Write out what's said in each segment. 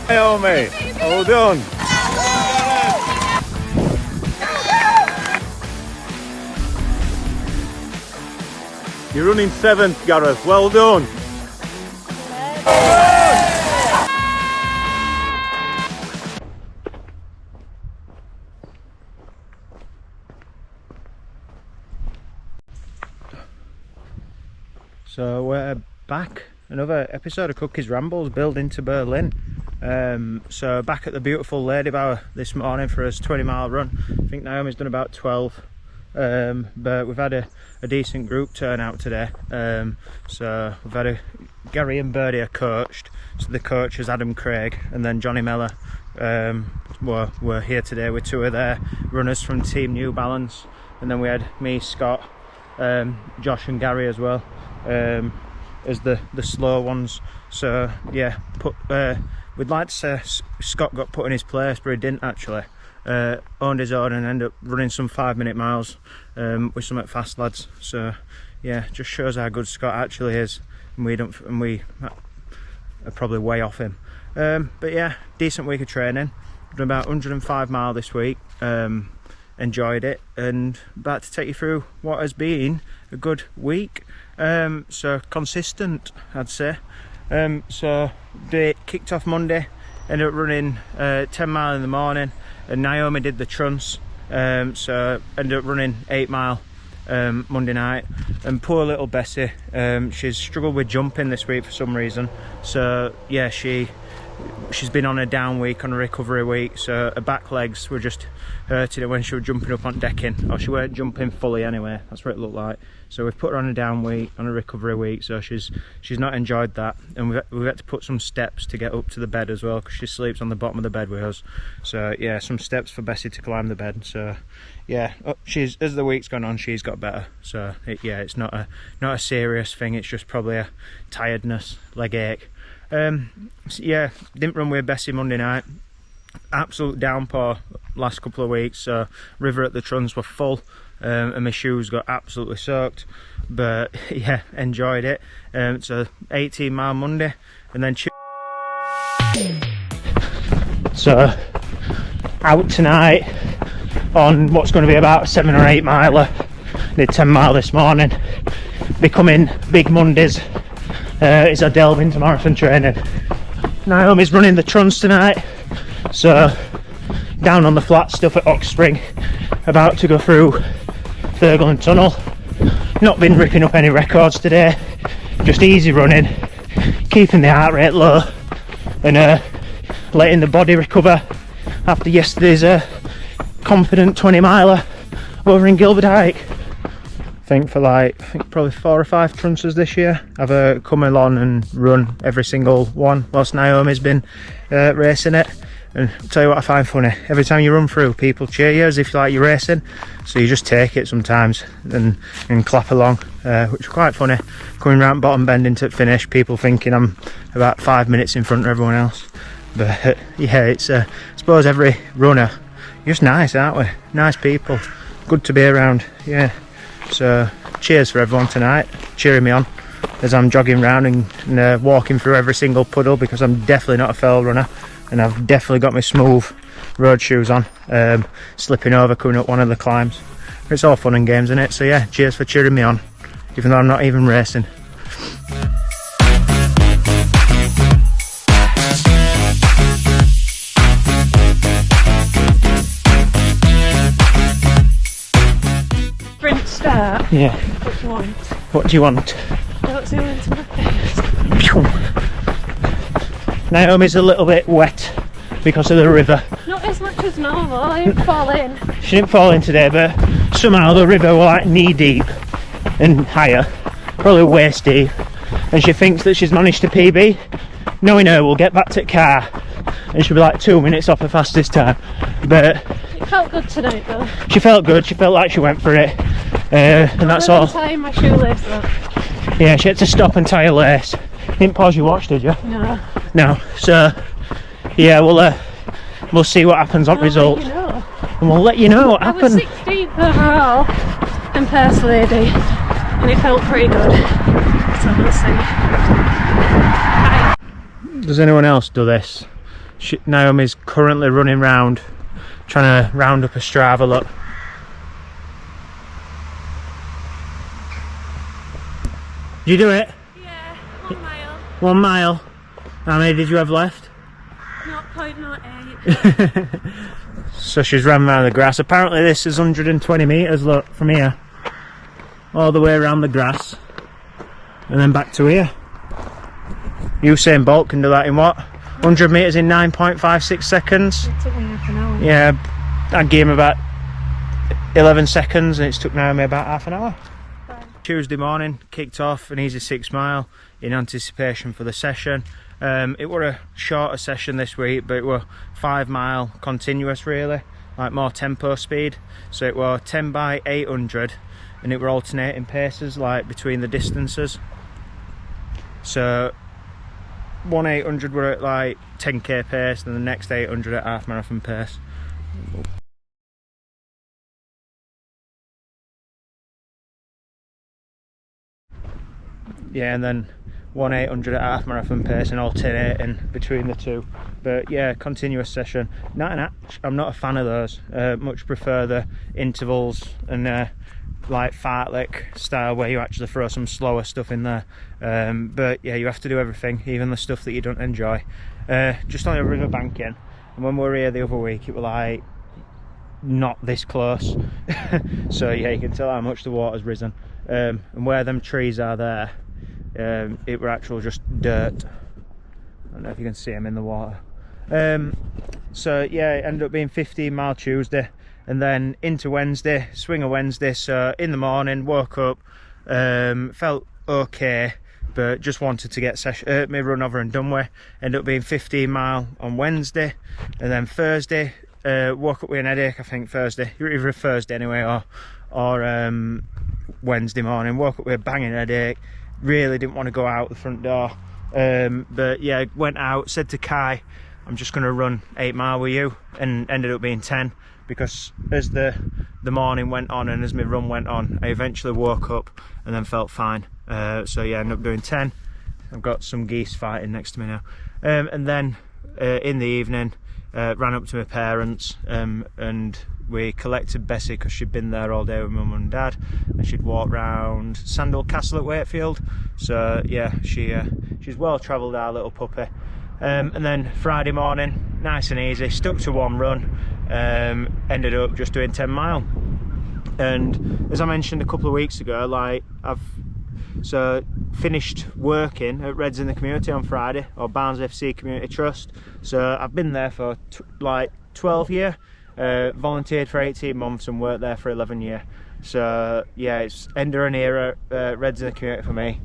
Naomi, hold on. You're running 7th, Gareth. Well done. So we're back, another episode of Cookie's Rambles, building to Berlin. So back at the beautiful Ladybower this morning for a 20-mile run. I think Naomi's done about 12, but we've had a decent group turnout today. So we've had Gary and Birdie are coached, so the coach is Adam Craig, and then Johnny Miller were here today with two of their runners from Team New Balance, and then we had me, Scott, Josh and Gary as well, as the slow ones. So yeah, we'd like to say Scott got put in his place, but he didn't actually. Owned his own and ended up running some 5-minute miles with some fast lads. So yeah, just shows how good Scott actually is, and we are probably way off him. But yeah, decent week of training. Done about 105 mile this week. Enjoyed it, and about to take you through what has been a good week. So consistent, I'd say. So they kicked off Monday, ended up running 10 mile in the morning, and Naomi did the trunts, so ended up running 8 mile Monday night. And poor little Bessie, she's struggled with jumping this week for some reason. So yeah, she's been on a down week, on a recovery week, so her back legs were just hurting her when she was jumping up on decking, or she weren't jumping fully anyway, that's what it looked like. So we've put her on a down week, on a recovery week, so she's not enjoyed that. And we've had to put some steps to get up to the bed as well, because she sleeps on the bottom of the bed with us. So yeah, some steps for Bessie to climb the bed. So yeah, as the week's gone on, she's got better. So yeah, it's not a serious thing, it's just probably a tiredness, leg ache. Yeah, didn't run with Bessie Monday night. Absolute downpour last couple of weeks, so river at the trunks were full, and my shoes got absolutely soaked. But yeah, enjoyed it. It's a 18 mile Monday, and then so out tonight on what's going to be about a 7 or 8 miler. Did 10 mile this morning. Becoming big Mondays is our delve into marathon training. Naomi's running the trunks tonight, so down on the flat stuff at Ox Spring, about to go through Thurgoland Tunnel. Not been ripping up any records today, just easy running, keeping the heart rate low, and letting the body recover after yesterday's confident 20 miler over in Gilberdike. I think probably 4 or 5 trunces this year. I've come along and run every single one whilst Naomi's been racing it. And I'll tell you what I find funny, every time you run through, people cheer you as if you're racing, so you just take it sometimes and clap along, which is quite funny. Coming round bottom bend into the finish, people thinking I'm about 5 minutes in front of everyone else. But yeah, it's I suppose every runner, just nice, aren't we? Nice people, good to be around, yeah. So cheers for everyone tonight, cheering me on as I'm jogging around and walking through every single puddle, because I'm definitely not a fell runner, and I've definitely got my smooth road shoes on, slipping over coming up one of the climbs. It's all fun and games, isn't it? So yeah, cheers for cheering me on, even though I'm not even racing. Start. Yeah. What do you want? What do you want? Don't zoom into my face. Naomi's a little bit wet because of the river. Not as much as normal, I didn't fall in. She didn't fall in today, but somehow the river was like knee deep and higher, probably waist deep, and she thinks that she's managed to PB. Knowing her, we'll get back to the car and she'll be like 2 minutes off the fastest time. But it felt good tonight though. She felt good, she felt like she went for it, and that's all. Tying my shoelace though. Yeah, she had to stop and tie a lace. Didn't pause your watch, did you? No. No. So yeah, we'll see what happens on results, and we'll let you know what happened. I was 16th overall in First Lady, and it felt pretty good. So we'll see. Does anyone else do this? Naomi's currently running round trying to round up a Strava look. Did you do it? Yeah, 1 mile. 1 mile. How many did you have left? 0.08. So she's ran around the grass. Apparently this is 120 metres, look, from here. All the way around the grass. And then back to here. Usain Bolt can do that in what? 100 metres in 9.56 seconds. It took me half an hour. Yeah, I gave him about 11 seconds and it's took Naomi about half an hour. Tuesday morning, kicked off an easy 6 mile in anticipation for the session. It were a shorter session this week, but it were 5 mile continuous really, like more tempo speed. So it were 10 by 800 and it were alternating paces like between the distances. So one 800 were at like 10k pace and the next 800 at half marathon pace. Yeah, and then 1 800 at half marathon pace and alternating between the two. But yeah, continuous session. I'm not a fan of those. Much prefer the intervals and like fartlek style where you actually throw some slower stuff in there. But yeah, you have to do everything, even the stuff that you don't enjoy. Just on a river banking, and when we were here the other week, it was like not this close. So yeah, you can tell how much the water's risen. And where them trees are there, it were actual just dirt. I don't know if you can see them in the water. So yeah, it ended up being 15 mile Tuesday and then into Wednesday, swing of Wednesday. So in the morning, woke up, felt okay, but just wanted to get my run over and done with. Ended up being 15 mile on Wednesday, and then Thursday, woke up with an headache, I think Thursday, either Thursday anyway, or Wednesday morning, woke up with a banging headache. Really didn't want to go out the front door, but yeah, went out, said to Kai, I'm just going to run 8 mile with you, and ended up being 10, because as the morning went on and as my run went on, I eventually woke up and then felt fine. So yeah, ended up doing 10. I've got some geese fighting next to me now. And then in the evening, ran up to my parents, and we collected Bessie because she'd been there all day with mum and dad, and she'd walked round Sandal Castle at Wakefield. So yeah, she's well travelled, our little puppy. And then Friday morning, nice and easy, stuck to one run, ended up just doing 10 mile. And as I mentioned a couple of weeks ago, like I've finished working at Reds in the Community on Friday, or Barnes FC Community Trust. So I've been there for like 12 years, volunteered for 18 months and worked there for 11 years. So yeah, it's end of an era, Reds in the Community for me.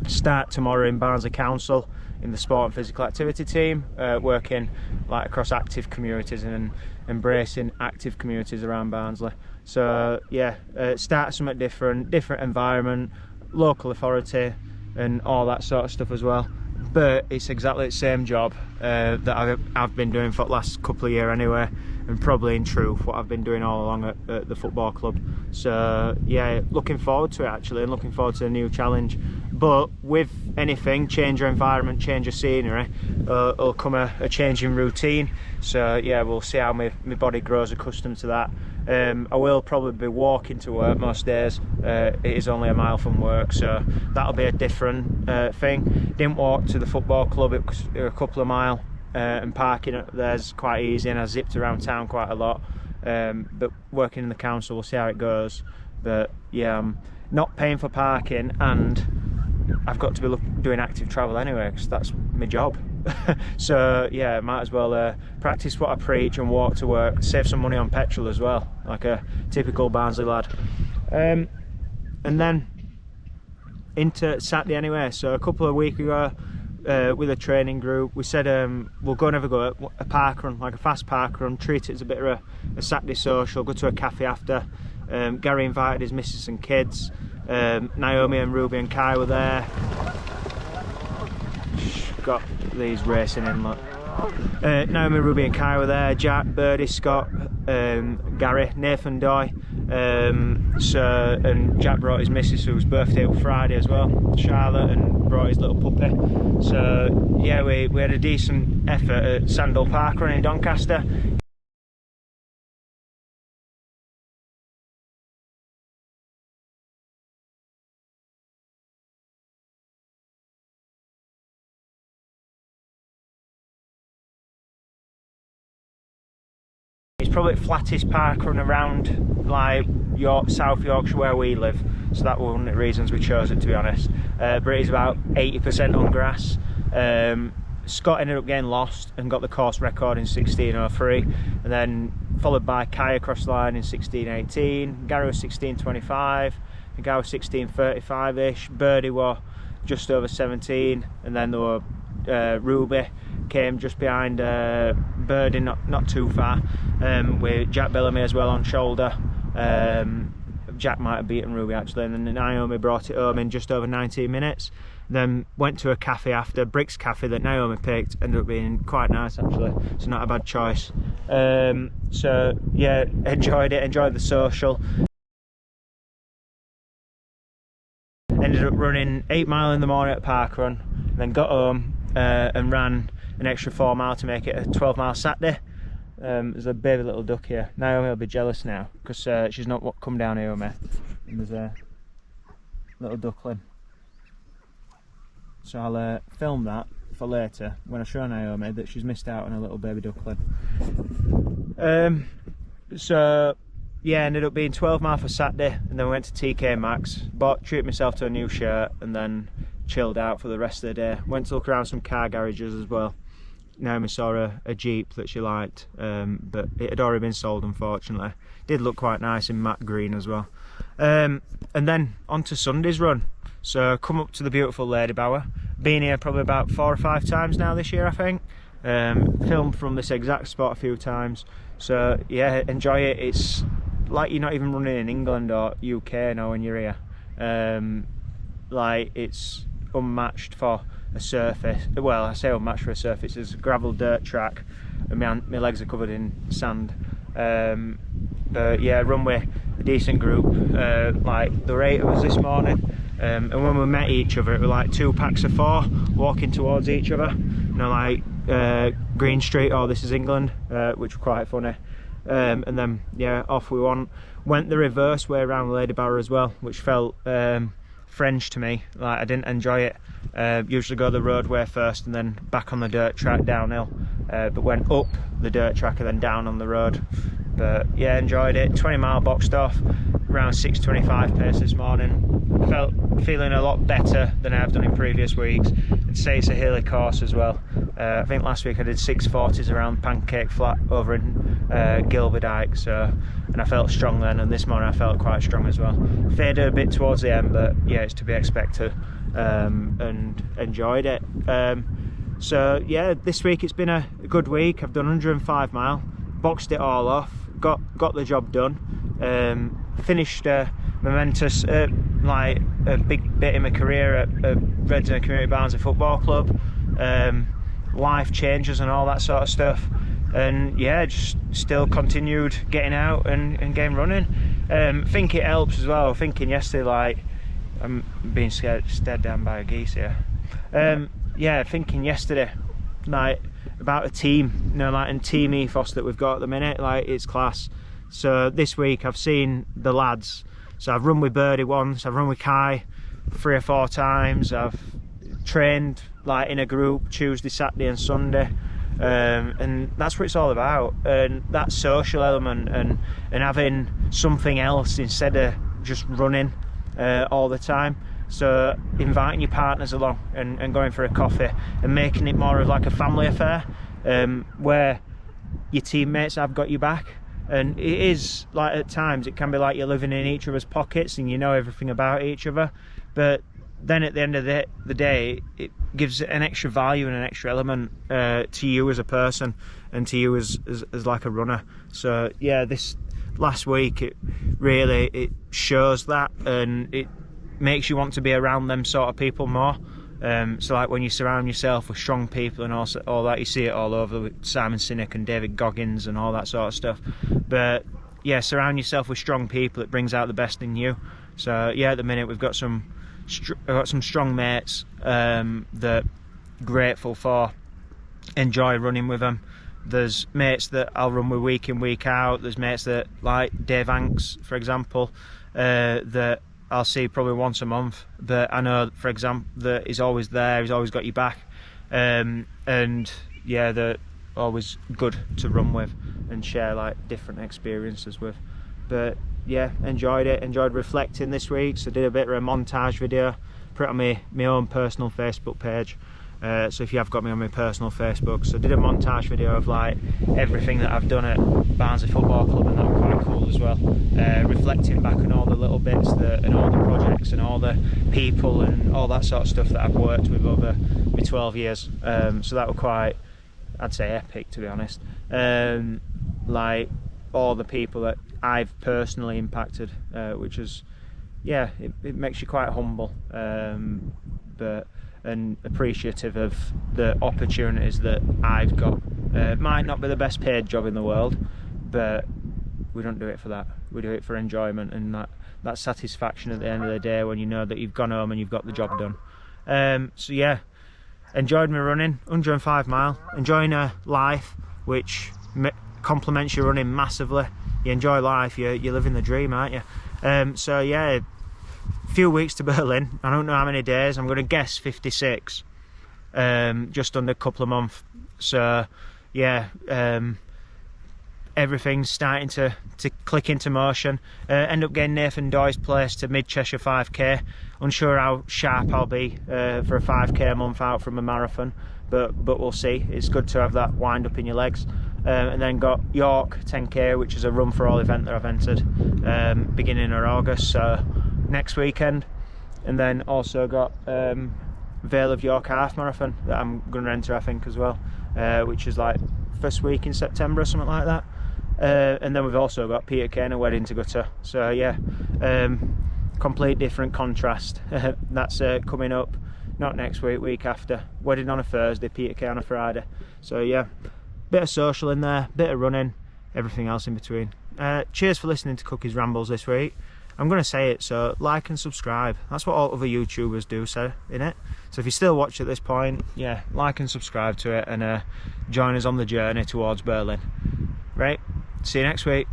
Start tomorrow in Barnsley Council in the sport and physical activity team, working like across active communities and embracing active communities around Barnsley. So yeah, start something different environment, local authority and all that sort of stuff as well. But it's exactly the same job that I've been doing for the last couple of years anyway, and probably in truth what I've been doing all along at the football club. So yeah, looking forward to it actually, and looking forward to a new challenge. But with anything, change your environment, change your scenery, will come a change in routine. So yeah, we'll see how my body grows accustomed to that. I will probably be walking to work most days. It is only a mile from work, so that'll be a different thing. Didn't walk to the football club, it was a couple of miles, and parking up there's quite easy, and I zipped around town quite a lot. But working in the council, we'll see how it goes. But yeah, I'm not paying for parking, and I've got to be doing active travel anyway, because that's my job. So yeah, might as well practice what I preach and walk to work, save some money on petrol as well, like a typical Barnsley lad. And then into Saturday anyway. So a couple of weeks ago, with a training group, we said we'll go and have a go at a park run, like a fast park run, treat it as a bit of a Saturday social, go to a cafe after. Gary invited his missus and kids. Naomi and Ruby and Kai were there. Got these racing in, look. Naomi, Ruby and Kai were there, Jack, Birdie, Scott, Gary, Nathan Doy, and Jack brought his missus whose birthday was Friday as well, Charlotte, and brought his little puppy. So yeah, we had a decent effort at Sandal Parkrun in Doncaster. It's probably the flattest parkrun around like South Yorkshire where we live, so that was one of the reasons we chose it, to be honest. But it is about 80% on grass. Scott ended up getting lost and got the course record in 16:03, and then followed by Kai across the line in 16:18. Gary was 16:25, and Guy was 16:35-ish. Birdie was just over 17, and then there were Ruby came just behind Birdie, not too far, with Jack Bellamy as well on shoulder. Jack might have beaten Ruby actually, and then Naomi brought it home in just over 19 minutes. Then went to a cafe after, Brick's Cafe, that Naomi picked. Ended up being quite nice actually, so not a bad choice. So yeah, enjoyed the social. Ended up running 8 mile in the morning at parkrun, then got home and ran an extra 4 mile to make it a 12-mile Saturday. There's a baby little duck here. Naomi will be jealous now because she's not come down here with me. And there's a little duckling. So I'll film that for later when I show Naomi that she's missed out on a little baby duckling. So yeah, ended up being 12 mile for Saturday, and then went to TK Maxx, treated myself to a new shirt, and then chilled out for the rest of the day. Went to look around some car garages as well. Naomi saw a Jeep that she liked, but it had already been sold, unfortunately. Did look quite nice in matte green as well. And then on to Sunday's run. So come up to the beautiful Ladybower. Been here probably about 4 or 5 times now this year, I think. Filmed from this exact spot a few times. So yeah, enjoy it. It's like you're not even running in England or UK now when you're here. Like it's unmatched for a surface. Well, I say unmatched for a surface. It's a gravel dirt track, and my legs are covered in sand. But yeah, run with a decent group. Like there were 8 of us this morning, and when we met each other, it was like 2 packs of 4 walking towards each other. You know, like Green Street, or This Is England, which was quite funny. And then yeah, off we went the reverse way around Ladybower as well, which felt French to me. Like I didn't enjoy it. Usually go the roadway first and then back on the dirt track downhill, but went up the dirt track and then down on the road. But yeah, enjoyed it. 20 mile boxed off, around 6:25 pace this morning. Feeling a lot better than I have done in previous weeks. I'd say it's a hilly course as well. I think last week I did 6:40s around Pancake Flat over in Gilberdyke, and I felt strong then, and this morning I felt quite strong as well. Faded a bit towards the end, but yeah, it's to be expected, and enjoyed it. So yeah, this week it's been a good week. I've done 105 mile, boxed it all off, got the job done, finished momentous, like a big bit in my career at Redden Community Barnsley Football Club, life changes and all that sort of stuff, and yeah, just still continued getting out and getting running. Think it helps as well. Thinking yesterday, like I'm being stared down by a geese here. Yeah, thinking yesterday, like about a team, you know, like and team ethos that we've got at the minute, like it's class. So this week I've seen the lads. So I've run with Birdie once, I've run with Kai 3 or 4 times, I've trained like in a group Tuesday, Saturday and Sunday, and that's what it's all about, and that social element and having something else instead of just running all the time. So inviting your partners along and going for a coffee and making it more of like a family affair, where your teammates have got your back. And it is like at times it can be like you're living in each other's pockets and you know everything about each other, but then at the end of the day it gives an extra value and an extra element to you as a person and to you as like a runner. So yeah, this last week it really shows that, and it makes you want to be around them sort of people more. So like when you surround yourself with strong people and also all that, you see it all over with Simon Sinek and David Goggins and all that sort of stuff. But yeah, surround yourself with strong people, it brings out the best in you. So yeah, at the minute we've got some strong mates that grateful for, enjoy running with them. There's mates that I'll run with week in, week out. There's mates that, like Dave Hanks, for example, that I'll see probably once a month, that I know, for example, that he's always there, he's always got your back, and yeah, they're always good to run with and share like different experiences with. But yeah, enjoyed it, enjoyed reflecting this week, so did a bit of a montage video, put it on my own personal Facebook page. So if you have got me on my personal Facebook, so I did a montage video of like everything that I've done at Barnsley Football Club, and that was quite cool as well, reflecting back on all the little bits and all the projects and all the people and all that sort of stuff that I've worked with over my 12 years. So that was quite, I'd say, epic, to be honest. Like all the people that I've personally impacted, which is, yeah, it makes you quite humble, and appreciative of the opportunities that I've got. It might not be the best paid job in the world, but we don't do it for that. We do it for enjoyment and that satisfaction at the end of the day when you know that you've gone home and you've got the job done. So yeah, enjoyed my running, 105 mile, enjoying life, which complements your running massively. You enjoy life, you're living the dream, aren't you? So yeah, few weeks to Berlin. I don't know how many days. I'm going to guess 56. Just under a couple of months. So yeah, everything's starting to click into motion. End up getting Nathan Doy's place to Mid Cheshire 5k. Unsure how sharp I'll be for a 5k a month out from a marathon, but we'll see. It's good to have that wind up in your legs. And then got York 10k, which is a run for all event that I've entered, beginning of August, so next weekend. And then also got Vale of York half marathon that I'm going to enter, I think, as well, which is like first week in September or something like that. And then we've also got Peter Kane wedding to go to, so yeah, complete different contrast. That's coming up not next week, week after. Wedding on a Thursday, Peter Kane on a Friday. So yeah, bit of social in there, bit of running, everything else in between. Cheers for listening to Cookie's Rambles this week. I'm going to say it, so like and subscribe. That's what all other YouTubers do, say, innit? So if you still watch at this point, yeah, like and subscribe to it, and join us on the journey towards Berlin. Right, see you next week.